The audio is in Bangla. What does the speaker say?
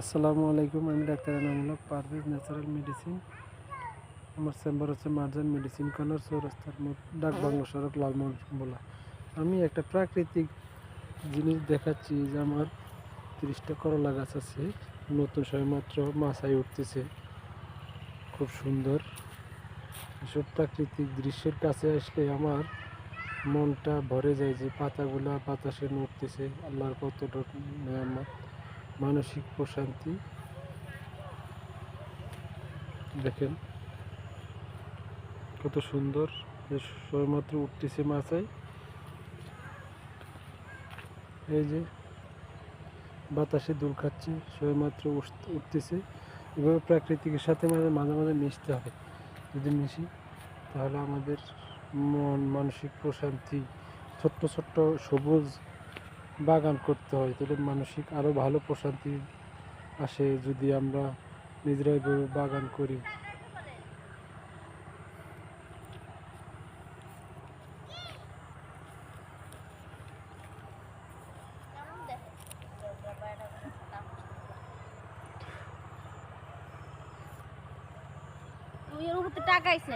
আসসালামু আলাইকুম। আমি doctor Enamullah, Parvez natural medicine. আমার চেম্বার হচ্ছে মার্জান মেডিসিন কর্নার, চৌরাস্তার ডাক বাংলা সড়ক, লালমোহন। আমি একটা প্রাকৃতিক জিনিস দেখাচ্ছি যে আমার 30টা করলা গাছ আছে, নতুন সবেমাত্র মাথায় উঠতেছে, খুব সুন্দর। এসব প্রাকৃতিক দৃশ্যের কাছে আসলে আমার মনটা ভরে যায় যে পাতাগুলা বাতাসে নড়তেছে, আল্লাহর কতটা নেয়ামত, মানসিক প্রশান্তি। দেখেন কত সুন্দর, যে সবেমাত্র উঠতেছে মাথায়, এই যে বাতাসে দুল খাচ্ছে, সবেমাত্র উঠতেছে। এভাবে প্রাকৃতিকের সাথে মাঝে মাঝে মিশতে হবে। যদি মিশি তাহলে আমাদের মন মানসিক প্রশান্তি, ছোট্ট ছোট্ট সবুজ বাগান করতে হয়, তাহলে মানসিক আরও ভালো প্রশান্তি আসে যদি আমরা নিজেরাই বাগান করি। ওই উপর টাকা আইছে।